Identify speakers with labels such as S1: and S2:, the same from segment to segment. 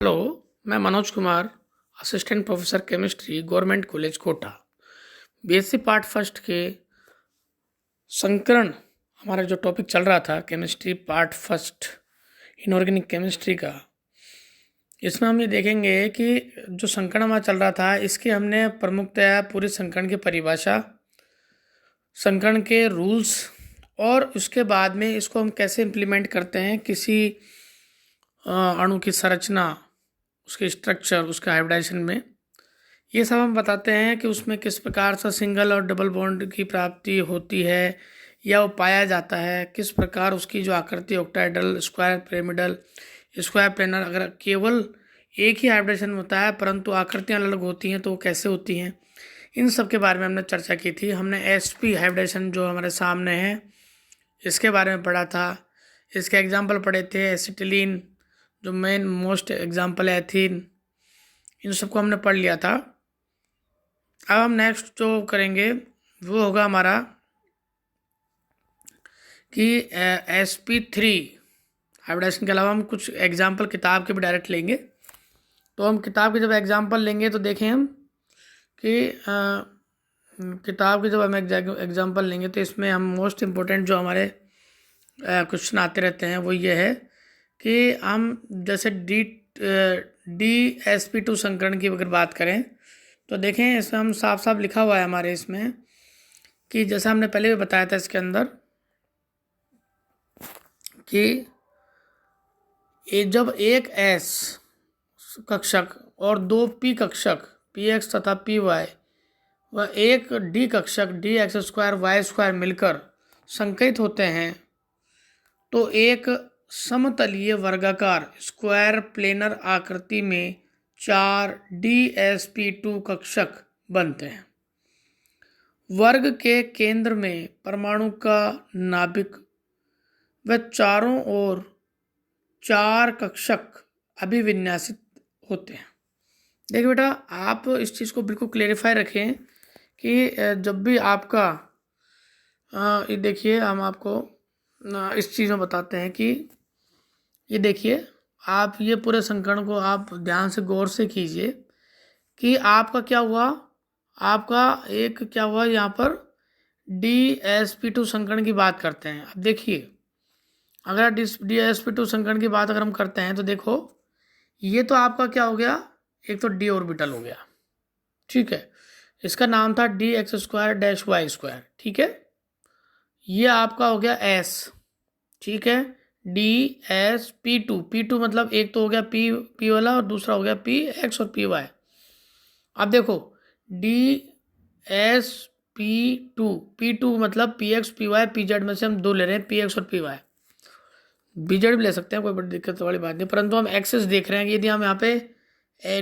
S1: Hello, मैं Manoj Kumar, assistant professor chemistry, government college Kota. BSc part first के संकरण हमारा जो टॉपिक चल रहा था chemistry part first inorganic chemistry का, इसमें हम ये देखेंगे कि जो संकरण हमारा चल रहा था इसके हमने प्रमुखतया पूरे संकरण की परिभाषा, संकरण के रूल्स और उसके बाद में इसको हम कैसे इम्प्लीमेंट करते हैं किसी अणु की संरचना, उसके स्ट्रक्चर, उसके हाइब्रिडाइजेशन में, ये सब हम बताते हैं कि उसमें किस प्रकार से सिंगल और डबल बॉन्ड की प्राप्ति होती है या वो पाया जाता है, किस प्रकार उसकी जो आकृति octahedral, square pyramidal, square planar, अगर केवल एक ही हाइब्रिडेशन होता है परंतु आकृतियाँ अलग होती हैं तो वो कैसे होती हैं, इन सब के बारे में हमने चर्चा की थी। हमने एसपी हाइब्रिडेशन जो हमारे सामने है इसके बारे में पढ़ा था, इसके एग्जाम्पल पढ़े थे, एसिटिलीन जो मेन मोस्ट एग्जाम्पल है, एथीन, इन सबको हमने पढ़ लिया था। अब हम नेक्स्ट जो करेंगे वो होगा हमारा कि sp3 हाइब्रिडेशन के अलावा हम कुछ एग्जाम्पल किताब के भी डायरेक्ट लेंगे। तो हम किताब के जब एग्जाम्पल लेंगे तो देखें हम कि किताब के जब हम एग्जाम्पल लेंगे तो इसमें हम मोस्ट इम्पोर्टेंट जो हमारे क्वेश्चन आते रहते हैं वो ये है कि हम जैसे DsP2 संकरण की अगर बात करें तो देखें इसमें हम साफ साफ लिखा हुआ है हमारे इसमें कि जैसा हमने पहले भी बताया था इसके अंदर कि ये जब एक S कक्षक और दो P कक्षक Px तथा Py व एक D कक्षक Dx² y² मिलकर संकेत होते हैं तो एक समतलीय वर्गाकार स्क्वायर प्लेनर आकृति में 4 DsP2 कक्षक बनते हैं। वर्ग के केंद्र में परमाणु का नाभिक व चारों ओर 4 कक्षक अभिविन्यासित होते हैं। देखिए बेटा, आप इस चीज़ को बिल्कुल क्लेरिफाई रखें कि जब भी आपका ये देखिए, हम आपको इस चीज़ में बताते हैं कि ये देखिए, आप ये पूरे संकरण को आप ध्यान से गौर से कीजिए कि आपका क्या हुआ, आपका एक क्या हुआ यहाँ पर DsP2 संकरण की बात करते हैं। अब देखिए, अगर DsP2 संकरण की बात अगर हम करते हैं तो देखो ये तो आपका क्या हो गया, एक तो D ऑर्बिटल हो गया, ठीक है, इसका नाम था Dx² y², ठीक है, ये आपका हो गया S, ठीक है, DsP2, P2 मतलब एक तो हो गया P वाला और दूसरा हो गया Px और Py। अब देखो DsP2, P2 मतलब Px Py Pz में से हम दो ले रहे हैं, Px और Py, Bz भी ले सकते हैं, कोई बड़ी दिक्कत वाली बात नहीं, परंतु हम एक्सेस देख रहे हैं कि यदि हम यहाँ पे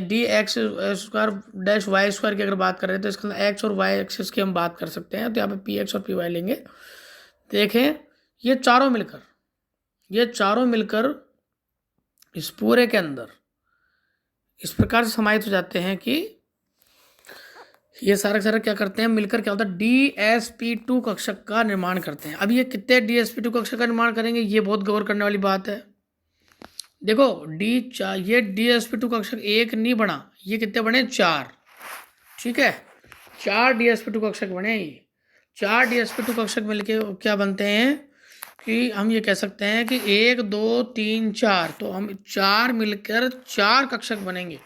S1: Dx² y² की अगर बात कर रहे हैं तो इसके अंदर x और y एक्सिस की हम बात कर सकते हैं। तो यहाँ पे Px और Py लेंगे। देखें ये चारों मिलकर इस पूरे के अंदर इस प्रकार से समाहित हो जाते हैं कि ये सारा क्या करते हैं, मिलकर क्या होता है, DsP2 कक्षक का निर्माण करते हैं। अब ये कितने DsP2 कक्षक का निर्माण करेंगे, ये बहुत गौर करने वाली बात है। देखो ये DsP2 कक्षक एक नहीं बना, ये कितने बने, 4, ठीक है, 4 DsP2 कक्षक बने। ये 4 DsP2 कक्षक मिलके क्या बनते हैं कि हम ये कह सकते हैं कि 1 2 3 4, तो हम 4 मिलकर 4 कक्षक बनेंगे,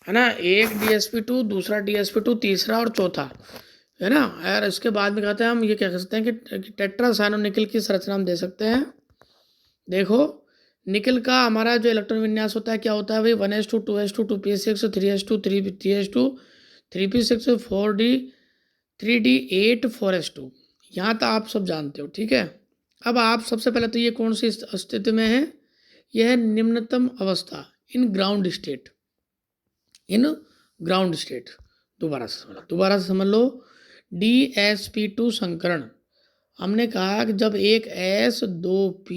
S1: है ना, एक DsP2, दूसरा DsP2, तीसरा और चौथा, है ना। और इसके बाद में कहते हैं हम ये कह सकते हैं कि टेट्रासाइनो निकल की संरचना हम दे सकते हैं। देखो निकल का हमारा जो इलेक्ट्रॉन विन्यास होता है क्या होता है भाई, 1s2 2s2 2p6 3s2 3s2 3p6 4d 3d 8 4s2, यहाँ तक आप सब जानते हो, ठीक है। अब आप सबसे पहले तो ये कौन सी स्थिति में है, यह है निम्नतम अवस्था, इन ग्राउंड स्टेट। दोबारा से समझ लो, DsP2 संकरण हमने कहा कि जब एक S 2P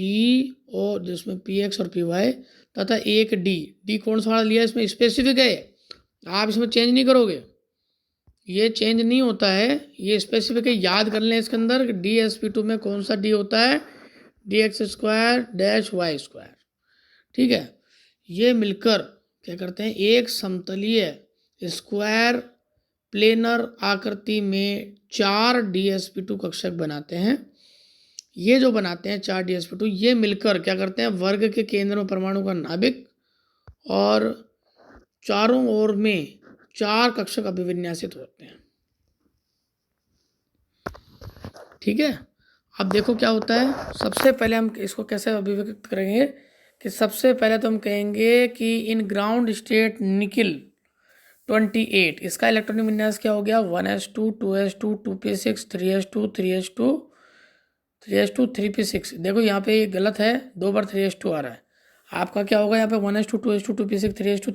S1: और जिसमें Px और Py तथा एक D कौन सा वाला लिया, इसमें स्पेसिफिक है, आप इसमें चेंज नहीं करोगे, ये चेंज नहीं होता है, ये स्पेसिफिक है, याद कर लें इसके अंदर DsP2 में कौन सा D होता है, Dx² y², ठीक है। ये मिलकर क्या करते हैं, एक समतलीय स्क्वायर प्लेनर आकृति में 4 DsP2 कक्षक बनाते हैं। ये जो बनाते हैं 4 DsP2, ये मिलकर क्या करते हैं, वर्ग के केंद्र में परमाणु का नाभिक और चारों ओर में 4 कक्षक अभिविन्यासित होते हैं। ठीक है, अब देखो क्या होता है। सबसे पहले हम इसको कैसे अभिव्यक्त करेंगे कि सबसे पहले तो हम कहेंगे कि इन ग्राउंड स्टेट निकिल 28, इसका इलेक्ट्रॉनिक विन्यास क्या हो गया, 1s2 2s2 2p6 3s2 3s2 3s2 3p6। देखो यहाँ पे गलत है, 2 बार 3s2 आ रहा है। आपका क्या होगा यहाँ पे 1s2 2s2 2p6 3s2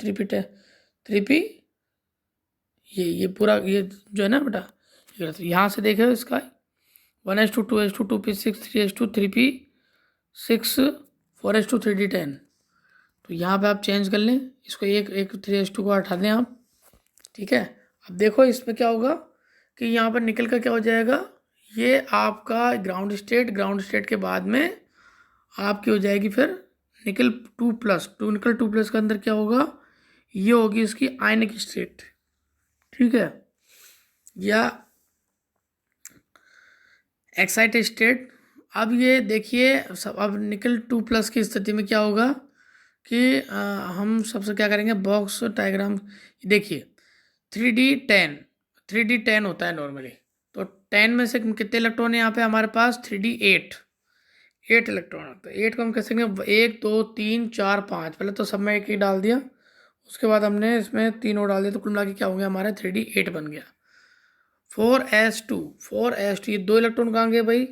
S1: 3p, ये पूरा ये जो है ना बेटा, ये गलत। यहाँ से देखो इसका 1s2 2s2 2p6 3s2 3p6 4s2 3d10। तो यहाँ पे आप चेंज कर लें इसको, एक 3s2 को हटा दें आप। ठीक है, अब देखो इसमें क्या होगा कि यहाँ पर निकल कर क्या हो जाएगा, ये आपका ग्राउंड स्टेट के बाद में आपकी हो जाएगी फिर निकल 2+, के अंदर क्या होगा, ये होगी इसकी आयनिक स्टेट। ठीक है, या एक्साइटेड स्टेट। अब ये देखिए, अब निकल 2+ की स्थिति में क्या होगा कि हम सबसे क्या करेंगे, बॉक्स डायग्राम देखिए 3d10 होता है नॉर्मली। तो 10 में से कितने इलेक्ट्रॉन है यहाँ पे हमारे पास, 8 इलेक्ट्रॉन होता है। 8 को हम कैसे करेंगे, 1 2 3 4 5, पहले तो सब में एक ही डाल दिया, उसके बाद हमने इसमें 3 और डाल दिया, तो कुल मिला के क्या हो गया हमारा 3d8 बन गया। 4s2 ये 2 इलेक्ट्रॉन कहाँ गए भाई,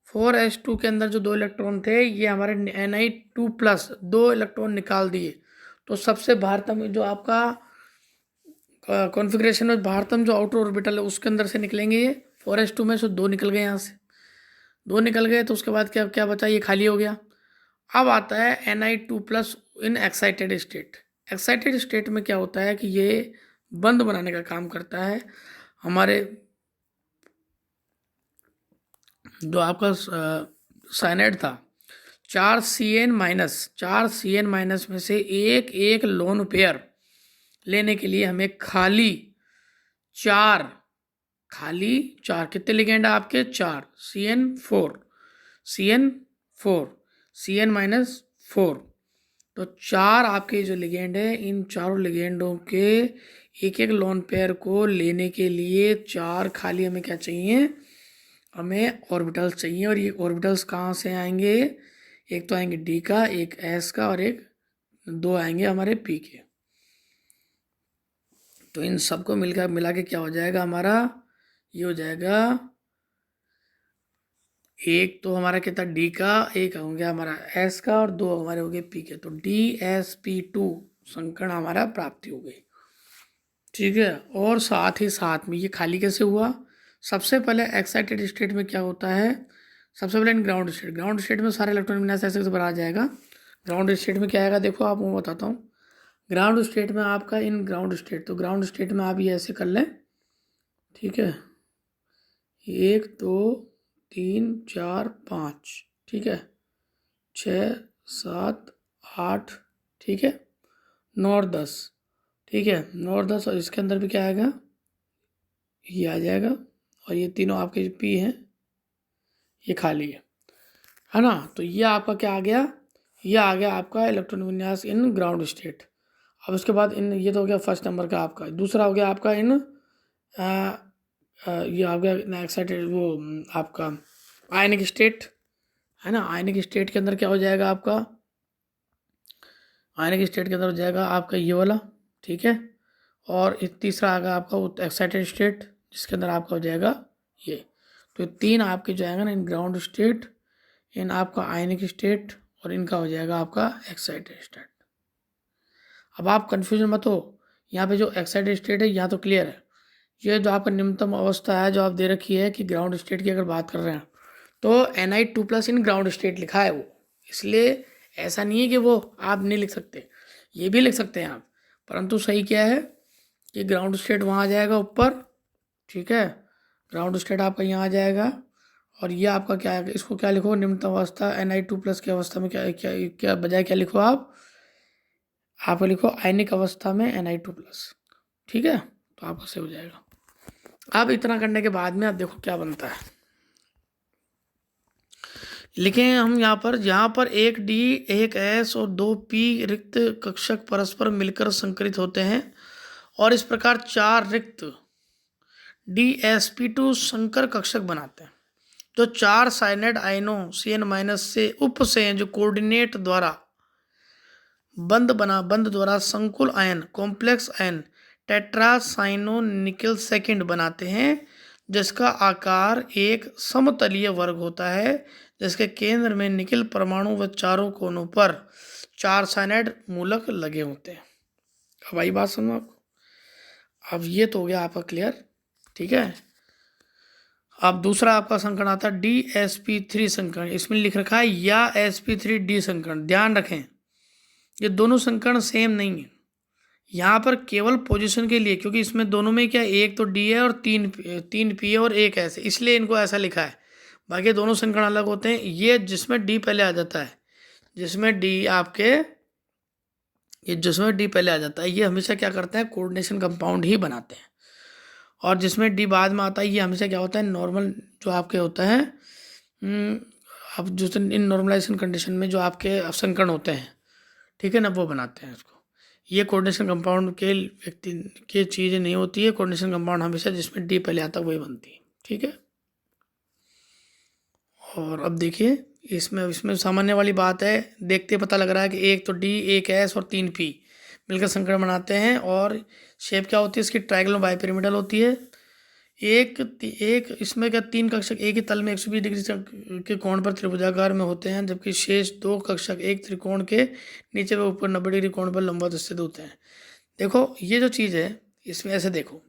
S1: 4s2 के अंदर जो 2 इलेक्ट्रॉन थे ये हमारे Ni2+ 2 इलेक्ट्रॉन निकाल दिए। तो सबसे भारतम जो आपका कॉन्फ़िगरेशन में भारतम जो आउटर ऑर्बिटल है उसके अंदर से निकलेंगे ये 4s2 में से 2 निकल गए, यहाँ से 2 निकल गए। तो उसके बाद क्या क्या बचा, ये खाली हो गया। अब आता है Ni2+ इन एक्साइटेड स्टेट में क्या होता है कि ये बंद बनाने का काम करता है। हमारे जो आपका साइनाइड था 4Cn- में से एक लोन पेयर लेने के लिए हमें खाली चार कितने लिगेंड है आपके, 4 Cn-4 तो 4 आपके जो लिगेंड है, इन चारों लिगेंडों के एक लोन पेयर को लेने के लिए 4 खाली हमें क्या चाहिए, हमें ऑर्बिटल्स चाहिए। और ये ऑर्बिटल्स कहाँ से आएंगे, एक तो आएंगे डी का, एक एस का, और एक 2 आएंगे हमारे पी के। तो इन सबको मिला के क्या हो जाएगा हमारा, ये हो जाएगा, एक तो हमारा कितना डी का, एक हो गया हमारा एस का, और 2 हमारे हो गए पी के। तो DsP2 संकर्ण हमारा प्राप्ति हो गई। ठीक है, और साथ ही साथ में ये खाली कैसे हुआ, सबसे पहले एक्साइटेड स्टेट में क्या होता है, सबसे पहले इन ग्राउंड स्टेट में सारे इलेक्ट्रॉन विन्यास ऐसे भरा जाएगा। ग्राउंड स्टेट में क्या आएगा, देखो आप मैं बताता हूँ। ग्राउंड स्टेट में आपका इन तो ग्राउंड स्टेट में आप ये ऐसे कर लें। ठीक है, 1 2 3 4 5, ठीक है, 6 7 8, ठीक है, 9 और 10, ठीक है, 9 और 10, और इसके अंदर भी क्या आएगा, ये आ जाएगा। और ये तीनों आपके पी हैं, ये खाली है ना। तो ये आपका क्या आ गया, ये आ गया आपका इलेक्ट्रॉन विन्यास इन ग्राउंड स्टेट। अब उसके बाद इन, ये तो हो गया फर्स्ट नंबर का आपका। दूसरा हो गया आपका इन ये आ गया एक्साइटेड, वो आपका आयनिक स्टेट है ना। आयनिक स्टेट के अंदर क्या हो जाएगा आपका, आयनिक स्टेट के अंदर हो जाएगा आपका ये वाला, ठीक है। और तीसरा आ गया आपका एक्साइटेड स्टेट, जिसके अंदर आपका हो जाएगा ये। तो 3 आपके जो आएगा ना, इन ग्राउंड स्टेट, इन आपका आयनिक स्टेट, और इनका हो जाएगा आपका एक्साइटेड स्टेट। अब आप कंफ्यूजन मत हो, यहाँ पे जो एक्साइटेड स्टेट है यहाँ तो क्लियर है। ये जो आपका निम्नतम अवस्था है जो आप दे रखी है कि ग्राउंड स्टेट की अगर बात कर रहे हैं, तो Ni2+ इन ग्राउंड स्टेट लिखा है वो, इसलिए ऐसा नहीं है कि वो आप नहीं लिख सकते, ये भी लिख सकते हैं आप। परंतु सही क्या है कि ग्राउंड स्टेट वहाँ आ जाएगा ऊपर, ठीक है, ग्राउंड स्टेट आपका यहाँ आ जाएगा। और ये आपका क्या है, इसको क्या लिखो, निम्नतम अवस्था Ni2+ की अवस्था में क्या क्या क्या बजाय क्या लिखो आप, आप लिखो आयनिक अवस्था में Na2+, ठीक है, तो आपका से हो जाएगा। अब इतना करने के बाद में आप देखो क्या बनता है। लिखें हम यहाँ पर एक D, एक S और 2 P रिक्त कक्षक परस्पर मिलकर संकरित होते हैं और इस प्रकार 4 रिक्त DsP2 संकर कक्षक बनाते हैं। जो 4 साइनाइड आयनों Cn- से उप से जो कोऑर्डिनेट द्वारा बंद द्वारा संकुल आयन कॉम्प्लेक्स आयन टेट्रासाइनोनिकल सेकंड बनाते हैं, जिसका आकार एक समतलीय वर्ग होता है, जिसके केंद्र में निकल परमाणु व चारों कोनों पर 4 साइनाइड मूलक लगे होते हैं। अब आई बात समझो आपको। अब ये तो हो गया आपका क्लियर, ठीक है। अब दूसरा आपका संकरण आता है DsP3 संकरण। इसमें लिख रखा है या sp3d संकरण। ध्यान रखें ये दोनों संकरण सेम नहीं है, यहाँ पर केवल पोजीशन के लिए, क्योंकि इसमें दोनों में क्या एक तो D है और तीन P है और एक S है, इसलिए इनको ऐसा लिखा है। बाकी दोनों संकरण अलग होते हैं। ये जिसमें D पहले आ जाता है, जिसमें D पहले आ जाता है, ये हमेशा क्या करते हैं, कोऑर्डिनेशन कंपाउंड ही बनाते हैं। और जिसमें D बाद में आता है, ये हमेशा क्या होता है, नॉर्मल जो आपके होता है, अब जो इन नॉर्मलाइजेशन कंडीशन में जो आपके संकरण होते हैं, ठीक है ना, वो बनाते हैं इसको। ये कोऑर्डिनेशन कंपाउंड के व्यक्ति की चीज़ें नहीं होती है। कोऑर्डिनेशन कंपाउंड हमेशा जिसमें D पहले आता है वही बनती है, ठीक है। और अब देखिए इसमें सामान्य वाली बात है, देखते पता लग रहा है कि एक तो D, एक S और 3 P मिलकर संकरण बनाते हैं। और शेप क्या होती है इसकी, ट्रायंगुलर बाइपिरामिडल होती है। एक इसमें क्या 3 कक्षक एक ही तल में 120 डिग्री के कोण पर त्रिभुजाकार में होते हैं, जबकि शेष 2 कक्षक एक त्रिकोण के नीचे व ऊपर 90 डिग्री कोण पर लंबवत स्थित होते हैं। देखो ये जो चीज़ है इसमें ऐसे देखो,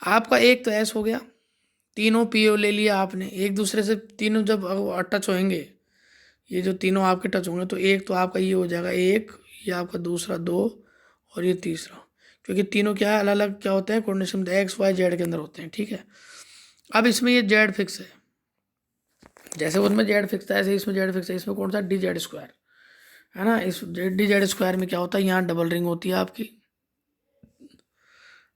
S1: आपका एक तो S हो गया, तीनों PO ले लिया आपने, एक दूसरे से तीनों जब टच होंगे, ये जो तीनों आपके टच होंगे, तो एक तो आपका ये हो जाएगा एक, ये आपका दूसरा 2 और ये तीसरा, क्योंकि तीनों क्या है, अलग अलग क्या होते हैं, कोऑर्डिनेशन X Y Z के अंदर होते हैं, ठीक है। अब इसमें ये Z फिक्स है, जैसे उसमें Z फिक्स था ऐसे इसमें Z फिक्स है। इसमें कौन सा DZ² है ना, इस DZ² में क्या होता है, यहाँ डबल रिंग होती है आपकी,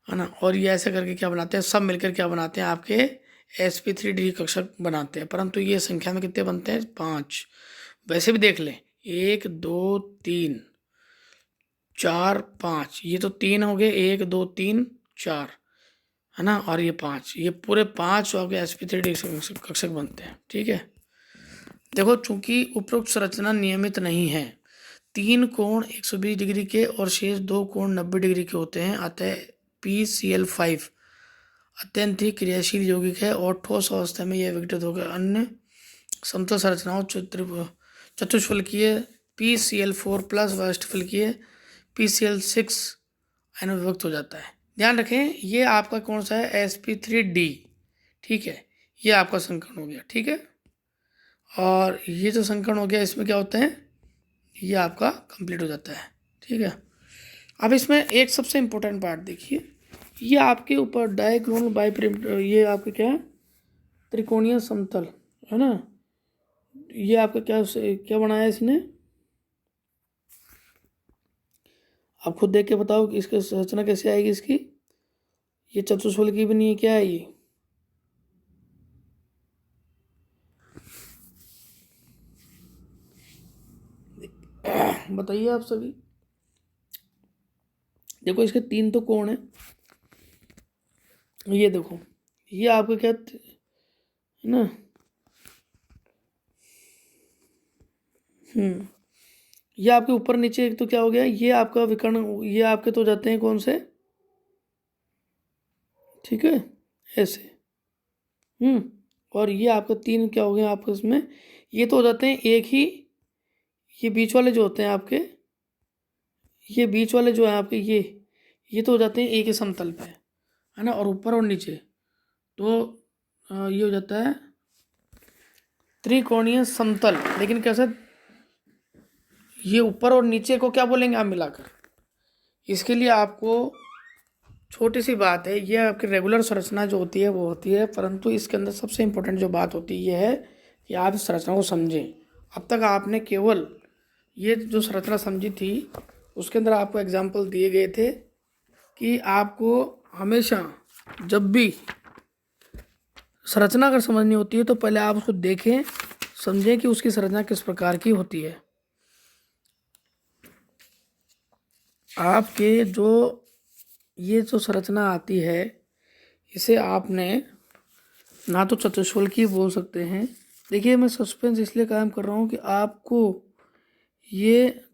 S1: है ना। और ये ऐसे करके क्या बनाते हैं, सब मिलकर क्या बनाते हैं, आपके sp3d कक्षक बनाते हैं। परंतु ये संख्या में कितने बनते हैं, 5। वैसे भी देख लें 1 2 3 4 5, ये तो 3 हो गए, 1 2 3 4, है ना, और ये 5, ये पूरे 5 आपके sp3d कक्षक बनते हैं, ठीक है। देखो चूंकि उपरोक्त संरचना नियमित नहीं है, 3 कोण 120 डिग्री के और शेष 2 कोण 90 डिग्री के होते हैं, अतः PCl5 अत्यंत ही क्रियाशील यौगिक है और ठोस अवस्था में यह विघटित होकर अन्य समतल संरचनाओं चतुष्फलकीय PCl4+ व अष्टफलकीय PCl6 आयनों में विभक्त हो जाता है। ध्यान रखें ये आपका कौन सा है, sp3d, ठीक है, ये आपका संकरण हो गया, ठीक है। और ये जो संकरण हो गया इसमें क्या होता है, ये आपका कंप्लीट हो जाता है, ठीक है। अब इसमें एक सबसे इम्पोर्टेंट पार्ट देखिए, ये आपके ऊपर डायगोनल बाइपिरामिडल, ये आपके क्या है, त्रिकोणीय समतल, है ना। ये आपका क्या बनाया इसने, आप खुद देख के बताओ कि इसकी संरचना कैसे आएगी इसकी। ये चतुष्फलकी बनी है, क्या है ये, बताइए आप सभी। देखो इसके 3 तो कोण है, ये देखो ये आपका क्या है ना, ये आपके ऊपर नीचे एक तो क्या हो गया, ये आपका विकर्ण, ये आपके तो जाते हैं कौन से, ठीक है, ऐसे, और ये आपका 3 क्या हो गया आपके इसमें, ये तो हो जाते हैं एक ही, ये बीच वाले जो होते हैं आपके, ये बीच वाले जो है आपके, ये तो हो जाते हैं एक ही समतल पे, है ना। और ऊपर और नीचे तो ये हो जाता है त्रिकोणीय समतल। लेकिन कैसे, ये ऊपर और नीचे को क्या बोलेंगे आप मिलाकर, इसके लिए आपको छोटी सी बात है, ये आपकी रेगुलर संरचना जो होती है वो होती है, परंतु इसके अंदर सबसे इम्पोर्टेंट जो बात होती है ये है कि आप इस संरचना को समझें। अब तक आपने केवल ये जो संरचना समझी थी उसके अंदर आपको एग्जाम्पल दिए गए थे कि आपको हमेशा जब भी संरचना अगर समझनी होती है तो पहले आप उसको देखें, समझें कि उसकी संरचना किस प्रकार की होती है। आपके ये जो संरचना आती है इसे आपने ना तो चतुष्फल की बोल सकते हैं। देखिए मैं सस्पेंस इसलिए कायम कर रहा हूँ कि आपको ये